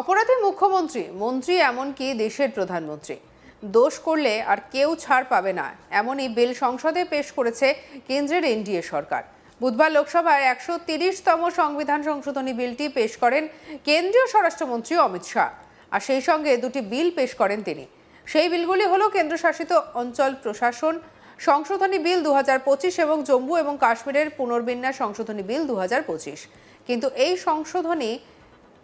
অপরাধী মুখ্যমন্ত্রী, মন্ত্রী, এমনকি দেশের প্রধানমন্ত্রী দোষ করলে আর কেউ ছাড় পাবে না, এমনই বিল সংসদে পেশ করেছে কেন্দ্রের এনডিএ সরকার। বুধবার লোকসভায় 130তম সংবিধান সংশোধনী বিলটি পেশ করেন কেন্দ্রীয় স্বরাষ্ট্রমন্ত্রী অমিত শাহ, আর সেই সঙ্গে দুটি বিল পেশ করেন তিনি। সেই বিলগুলি হলো কেন্দ্রশাসিত অঞ্চল প্রশাসন সংশোধনী বিল 2025 এবং জম্মু এবং কাশ্মীরের পুনর্বিন্যাস সংশোধনী বিল 2025। কিন্তু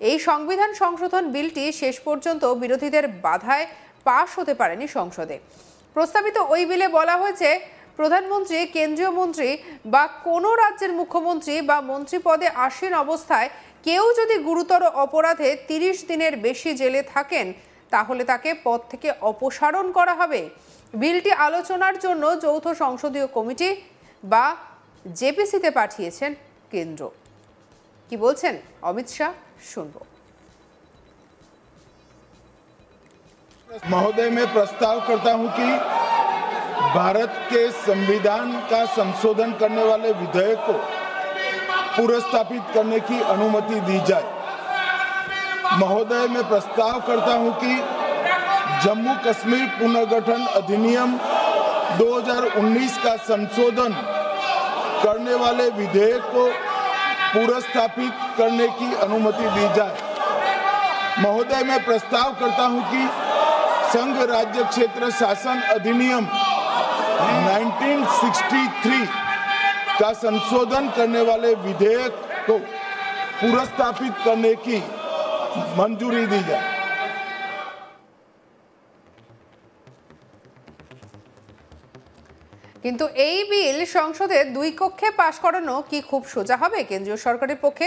এই সংবিধান সংশোধন বিলটি শেষ পর্যন্ত বিরোধীদের বাধায় পাশ হতে পারেনি সংসদে। প্রস্তাবিত ওই বিলে বলা হয়েছে, প্রধানমন্ত্রী, কেন্দ্রীয় মন্ত্রী বা কোনো রাজ্যের মুখ্যমন্ত্রী বা মন্ত্রী পদে আসীন অবস্থায় কেউ যদি গুরুতর অপরাধে 30 দিনের বেশি জেলে থাকেন, তাহলে তাকে পদ থেকে অপসারণ করা হবে। বিলটি আলোচনার জন্য যৌথ সংসদীয় কমিটি বা জেপিসিতে পাঠিয়েছেন কেন্দ্র। কি বলছেন অমিত শাহ, सुनो। महोदय, मैं प्रस्ताव करता हूं कि भारत के संविधान का संशोधन करने वाले विधेयक को पुनर्स्थापित करने की अनुमति दी जाए। महोदय, मैं प्रस्ताव करता हूं कि जम्मू कश्मीर पुनर्गठन अधिनियम 2019 का संशोधन करने वाले विधेयक को पुनर्स्थापित करने की अनुमति दी जाए। महोदय, मैं प्रस्ताव करता हूं कि संघ राज्य क्षेत्र शासन अधिनियम 1963 का संशोधन करने वाले विधेयक को पुनर्स्थापित करने की मंजूरी दी जाए। কিন্তু এই বিল সংসদে দুই কক্ষে পাশ করানো কি খুব সোজা হবে কেন্দ্রীয় সরকারের পক্ষে?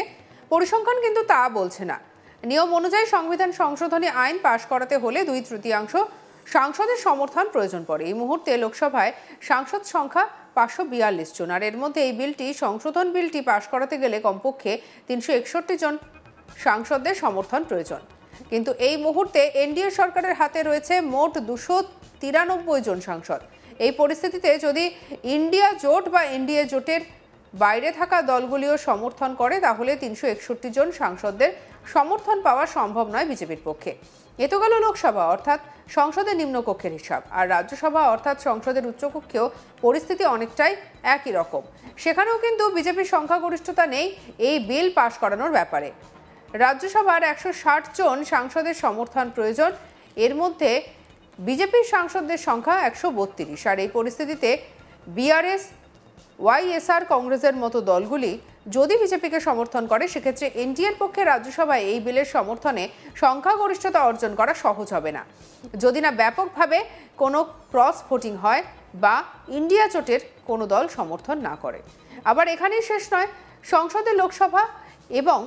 পরিসংখ্যান কিন্তু তা বলছে না। নিয়ম অনুযায়ী সংবিধান সংশোধনী আইন পাশ করাতে হলে 2/3 সাংসদের সমর্থন প্রয়োজন পড়ে। এই মুহূর্তে লোকসভায় সাংসদ সংখ্যা 542 জন, আর এর মধ্যে এই সংশোধন বিলটি পাশ করাতে গেলে কমপক্ষে 361 জন সাংসদদের সমর্থন প্রয়োজন। কিন্তু এই মুহূর্তে এনডিএ সরকারের হাতে রয়েছে মোট 293 জন সাংসদ। এই পরিস্থিতিতে যদি ইন্ডিয়া জোট বা এনডিএ জোটের বাইরে থাকা দলগুলিও সমর্থন করে, তাহলে 361 জন সাংসদদের সমর্থন পাওয়া সম্ভব নয় বিজেপির পক্ষে। এ তো গেল লোকসভা অর্থাৎ সংসদের নিম্নকক্ষের হিসাব, আর রাজ্যসভা অর্থাৎ সংসদের উচ্চকক্ষেও পরিস্থিতি অনেকটাই একই রকম। সেখানেও কিন্তু বিজেপির সংখ্যাগরিষ্ঠতা নেই এই বিল পাশ করানোর ব্যাপারে। রাজ্যসভার 160 জন সাংসদের সমর্থন প্রয়োজন, এর মধ্যে বিজেপির সাংসদদের সংখ্যা 132। আর এই পরিস্থিতিতে বিআরএস, ওয়াইএসআর, কংগ্রেসের মতো দলগুলি যদি বিজেপিকে সমর্থন করে, সেক্ষেত্রে এনডিএর পক্ষে রাজ্যসভায় এই বিলের সমর্থনে সংখ্যাগরিষ্ঠতা অর্জন করা সহজ হবে না, যদি না ব্যাপকভাবে কোনো ক্রস ভোটিং হয় বা ইন্ডিয়া জোটের কোনো দল সমর্থন না করে। আবার এখানেই শেষ নয়, সংসদে লোকসভা এবং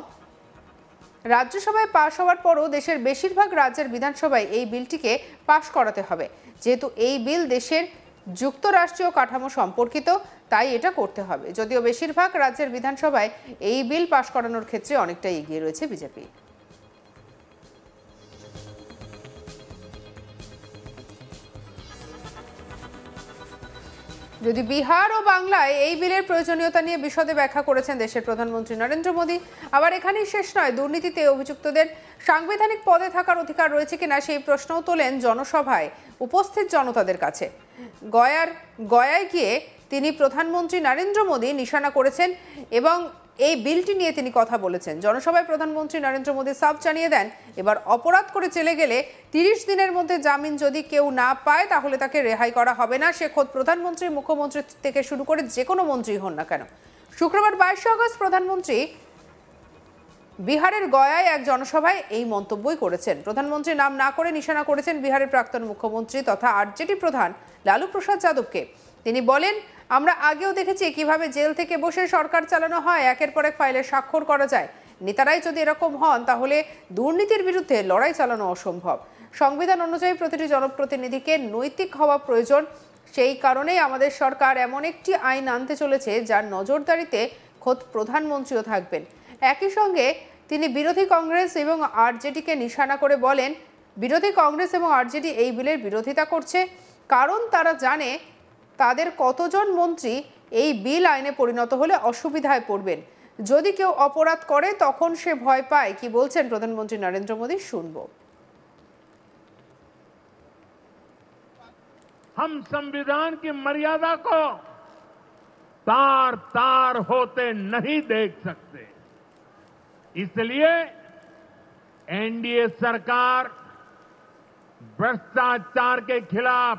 রাজ্যসভায় পাশ হওয়ার পরও দেশের বেশিরভাগ রাজ্যের বিধানসভায় এই বিলটিকে পাশ করাতে হবে। যেহেতু এই বিল দেশের যুক্তরাষ্ট্রীয় কাঠামো সম্পর্কিত, তাই এটা করতে হবে। যদিও বেশিরভাগ রাজ্যের বিধানসভায় এই বিল পাশ করানোর ক্ষেত্রে অনেকটাই এগিয়ে রয়েছে বিজেপি। যদি বিহার ও বাংলায় এই বিলের প্রয়োজনীয়তা নিয়ে বিশদে ব্যাখ্যা করেছেন দেশের প্রধানমন্ত্রী নরেন্দ্র মোদী। আবার এখানেই শেষ নয়, দুর্নীতিতে অভিযুক্তদের সাংবিধানিক পদে থাকার অধিকার রয়েছে কিনা সেই প্রশ্নও তোলেন জনসভায় উপস্থিত জনতাদের কাছে। গয়ায় গিয়ে তিনি প্রধানমন্ত্রী নরেন্দ্র মোদী নিশানা করেছেন এবং এই বিলটি নিয়ে তিনি কথা বলেছেন। জনসভায় প্রধানমন্ত্রী নরেন্দ্র মোদী সাফ জানিয়ে দেন, এবার অপরাধ করে জেলে গেলে 30 দিনের মধ্যে জামিন যদি কেউ না পায়, তাহলে তাকে রেহাই করা হবে না, সে খোদ প্রধানমন্ত্রী, মুখ্যমন্ত্রী থেকে শুরু করে যে কোনো মন্ত্রী হন না কেন। শুক্রবার 22 আগস্ট প্রধানমন্ত্রী বিহারের গয়ায় এক জনসভায় এই মন্তব্যই করেছেন। প্রধানমন্ত্রী নাম না করে নিশানা করেছেন বিহারের প্রাক্তন মুখ্যমন্ত্রী তথা আরজেডি প্রধান লালু প্রসাদ যাদবকে। তিনি বলেন, আমরা আগেও দেখেছি কিভাবে জেল থেকে বসে সরকার চালানো হয়, একের পর এক ফাইলে স্বাক্ষর করা যায়। নেতারাই যদি এরকম হন, তাহলে দুর্নীতির বিরুদ্ধে লড়াই চালানো অসম্ভব। সংবিধান অনুযায়ী প্রতিটি জনপ্রতিনিধিকে নৈতিক হওয়া প্রয়োজন। সেই কারণেই আমাদের সরকার এমন একটি আইন আনতে চলেছে যার নজরদারিতে খোদ প্রধানমন্ত্রীও থাকবেন। একই সঙ্গে তিনি বিরোধী কংগ্রেস এবং আরজেডিকে নিশানা করে বলেন, বিরোধী কংগ্রেস এবং আরজেডি এই বিলের বিরোধিতা করছে কারণ তারা জানে তাদের কতজন মন্ত্রী এই বিল আইনে পরিণত হলে অসুবিধায় পড়বেন। যদি কেউ অপরাধ করে তখন সে ভয় পায়। কি বলছেন প্রধানমন্ত্রী নরেন্দ্র মোদী, শুনবো। हम संविधान की मर्यादा को तार तार होते नहीं देख सकते। इसलिए एनडीए सरकार भ्रष्टाचार के खिलाफ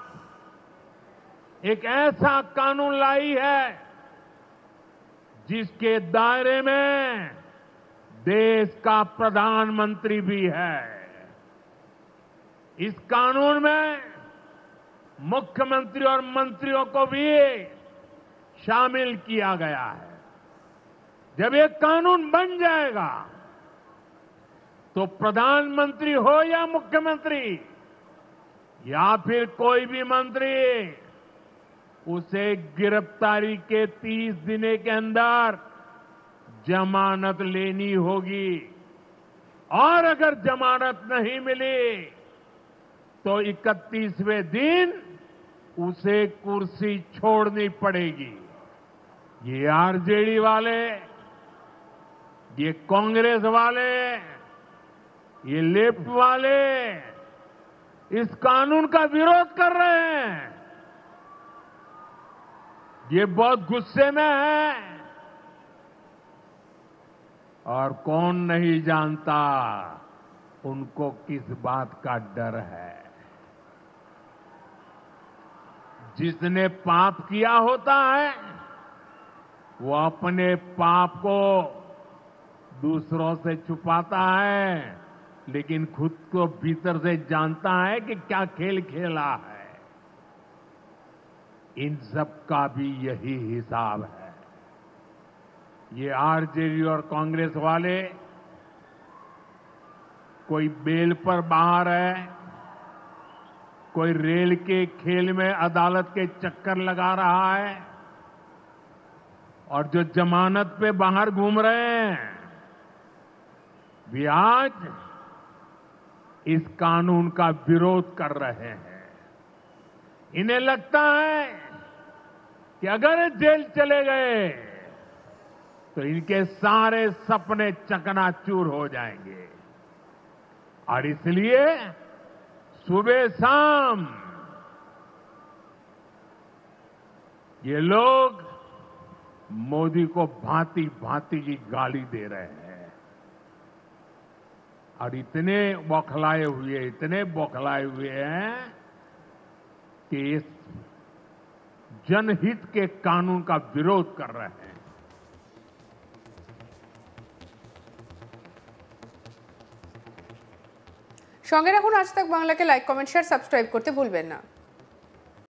एक ऐसा कानून लाई है जिसके दायरे में देश का प्रधानमंत्री भी है। इस कानून में मुख्यमंत्री और मंत्रियों को भी शामिल किया गया है। जब ये कानून बन जाएगा तो प्रधानमंत्री हो या मुख्यमंत्री या फिर कोई भी मंत्री, उसे गिरफ्तारी के 30 दिन के अंदर जमानत लेनी होगी और अगर जमानत नहीं मिली तो 31वें दिन उसे कुर्सी छोड़नी पड़ेगी। ये आरजेडी वाले, ये कांग्रेस वाले, ये लेफ्ट वाले इस कानून का विरोध कर रहे हैं। ये बहुत गुस्से में है और कौन नहीं जानता उनको किस बात का डर है। जिसने पाप किया होता है वो अपने पाप को दूसरों से छुपाता है, लेकिन खुद को भीतर से जानता है कि क्या खेल खेला है। इन सब का भी यही हिसाब है। ये आरजेडी और कांग्रेस वाले कोई बेल पर बाहर है, कोई रेल के खेल में अदालत के चक्कर लगा रहा है और जो जमानत पे बाहर घूम रहे हैं वे आज इस कानून का विरोध कर रहे हैं। इन्हें लगता है कि अगर जेल चले गए तो इनके सारे सपने चकनाचूर हो जाएंगे और इसलिए सुबह शाम ये लोग मोदी को भांति भांति की गाली दे रहे हैं और इतने बौखलाए हुए हैं कि इस जनहित के कानून का विरोध कर रहे हैं। সঙ্গে রাখুন আজ তাক বাংলাকে, লাইক, কমেন্ট, শেয়ার, সাবস্ক্রাইব করতে ভুলবেন না।